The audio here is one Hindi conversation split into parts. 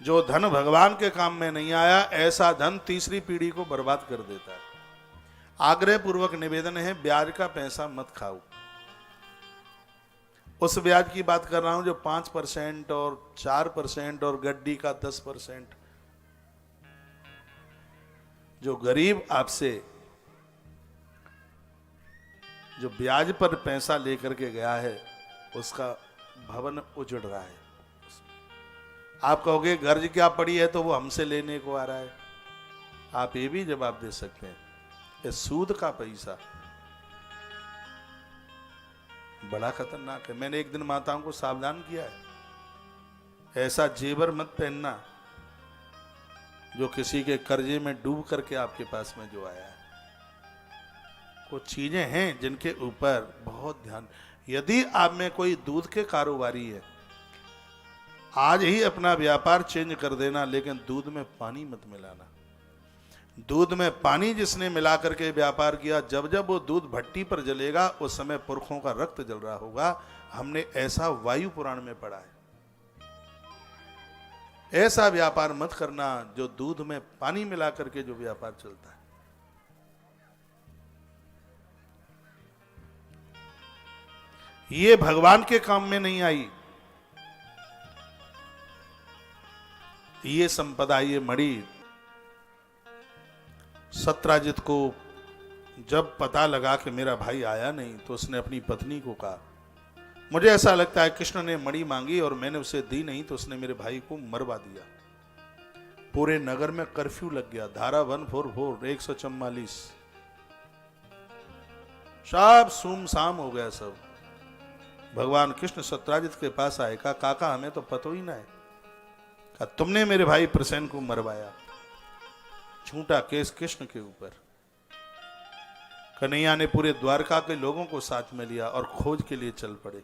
जो धन भगवान के काम में नहीं आया, ऐसा धन तीसरी पीढ़ी को बर्बाद कर देता है। आग्रह पूर्वक निवेदन है, ब्याज का पैसा मत खाओ। उस ब्याज की बात कर रहा हूं जो 5% और 4% और गड्डी का 10%। जो गरीब आपसे जो ब्याज पर पैसा लेकर के गया है, उसका भवन उजड़ रहा है। आप कहोगे गर्ज क्या पड़ी है, तो वो हमसे लेने को आ रहा है। आप ये भी जवाब दे सकते हैं, ये सूद का पैसा बड़ा खतरनाक है। मैंने एक दिन माताओं को सावधान किया है, ऐसा जेवर मत पहनना जो किसी के कर्जे में डूब करके आपके पास में जो आया है। कुछ चीजें हैं जिनके ऊपर बहुत ध्यान। यदि आप में कोई दूध के कारोबारी है, आज ही अपना व्यापार चेंज कर देना, लेकिन दूध में पानी मत मिलाना। दूध में पानी जिसने मिला करके व्यापार किया, जब जब वो दूध भट्टी पर जलेगा, उस समय पुरखों का रक्त जल रहा होगा। हमने ऐसा वायु पुराण में पढ़ा है। ऐसा व्यापार मत करना जो दूध में पानी मिला करके जो व्यापार चलता है। ये भगवान के काम में नहीं आई। ये संपदा, ये मणि सत्राजित को जब पता लगा कि मेरा भाई आया नहीं, तो उसने अपनी पत्नी को कहा, मुझे ऐसा लगता है कृष्ण ने मणि मांगी और मैंने उसे दी नहीं, तो उसने मेरे भाई को मरवा दिया। पूरे नगर में कर्फ्यू लग गया, धारा 144 144, सब सुमसाम हो गया सब। भगवान कृष्ण सत्राजित के पास आए, कहा काका हमें तो पता ही ना है, कहा तुमने मेरे भाई प्रसेन को मरवाया। झूठा केस कृष्ण के ऊपर। कन्हैया ने पूरे द्वारका के लोगों को साथ में लिया और खोज के लिए चल पड़े।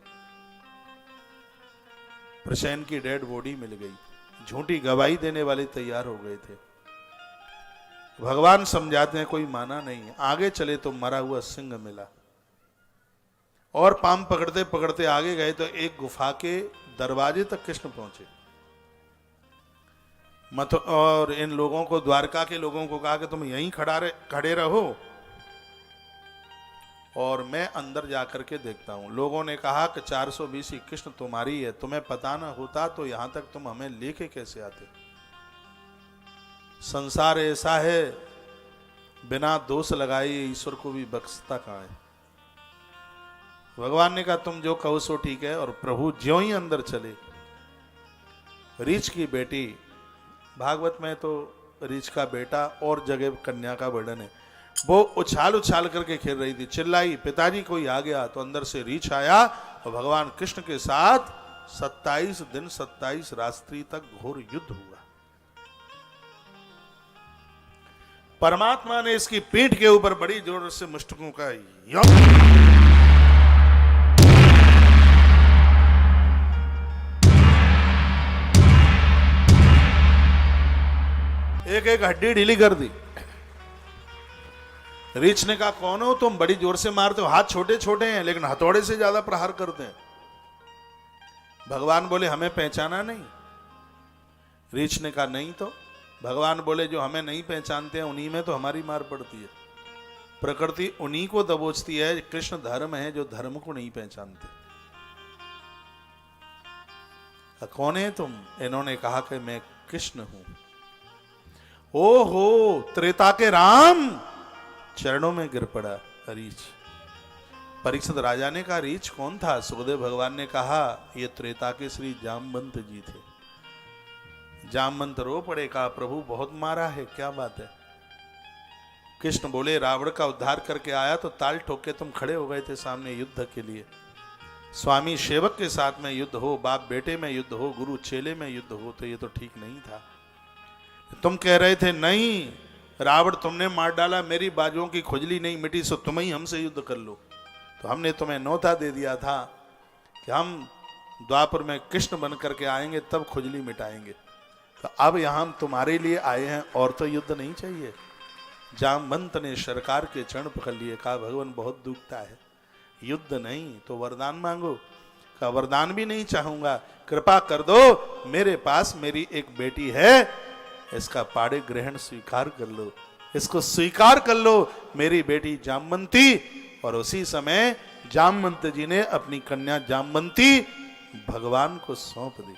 प्रसेन की डेड बॉडी मिल गई। झूठी गवाही देने वाले तैयार हो गए थे। भगवान समझाते हैं, कोई माना नहीं। आगे चले तो मरा हुआ सिंह मिला, और पाम पकड़ते पकड़ते आगे गए तो एक गुफा के दरवाजे तक कृष्ण पहुंचे। मत और इन लोगों को, द्वारका के लोगों को कहा कि तुम यहीं खड़े रहो और मैं अंदर जाकर के देखता हूं। लोगों ने कहा कि 420 कृष्ण तुम्हारी है, तुम्हें पता ना होता तो यहां तक तुम हमें लेके कैसे आते। संसार ऐसा है, बिना दोष लगाए ईश्वर को भी बख्शता कहां है। भगवान ने कहा तुम जो कहो सो ठीक है। और प्रभु ज्यों ही अंदर चले, रीछ की बेटी, भागवत में तो रीछ का बेटा और जगह कन्या का वर्णन है, वो उछाल उछाल करके खेल रही थी। चिल्लाई पिताजी कोई आ गया, तो अंदर से रीछ आया और भगवान कृष्ण के साथ 27 दिन 27 रात्रि तक घोर युद्ध हुआ। परमात्मा ने इसकी पीठ के ऊपर बड़ी जोर से मुष्टकों का एक एक हड्डी ढीली कर दी। रीछ ने कहा कौन हो तुम, बड़ी जोर से मारते हो, हाथ छोटे छोटे हैं लेकिन हथौड़े से ज्यादा प्रहार करते हैं। भगवान बोले हमें पहचाना नहीं। रीछ ने कहा नहीं तो। भगवान बोले जो हमें नहीं पहचानते हैं उन्हीं में तो हमारी मार पड़ती है। प्रकृति उन्हीं को दबोचती है। कृष्ण धर्म है जो धर्म को नहीं पहचानते। कौन है तुम? इन्होंने कहा कि मैं कृष्ण हूं। ओहो, त्रेता के राम चरणों में गिर पड़ा रीछ। परीक्षित राजा ने कहा रीछ कौन था? सुखदेव भगवान ने कहा ये त्रेता के श्री जामवंत जी थे। जामवंत रो पड़े, कहा प्रभु बहुत मारा है, क्या बात है? कृष्ण बोले रावण का उद्धार करके आया तो ताल ठोक के तुम खड़े हो गए थे सामने युद्ध के लिए। स्वामी सेवक के साथ में युद्ध हो, बाप बेटे में युद्ध हो, गुरु चेले में युद्ध हो, तो ये तो ठीक नहीं था। तुम कह रहे थे नहीं रावण तुमने मार डाला, मेरी बाजुओं की खुजली नहीं मिटी, सो तुम ही हमसे युद्ध कर लो। तो हमने तुम्हें न्योता दे दिया था कि हम द्वापर में कृष्ण बन करके आएंगे तब खुजली मिटाएंगे। तो अब यहां हम तुम्हारे लिए आए हैं और तो युद्ध नहीं चाहिए। जामवंत ने सरकार के चरण पकड़ लिए, कहा भगवान बहुत दुखता है, युद्ध नहीं तो वरदान मांगो। का वरदान भी नहीं चाहूंगा, कृपा कर दो, मेरे पास मेरी एक बेटी है, इसका पाड़े ग्रहण स्वीकार कर लो, इसको स्वीकार कर लो, मेरी बेटी जामवंती। और उसी समय जामवंत जी ने अपनी कन्या जामवंती भगवान को सौंप दी।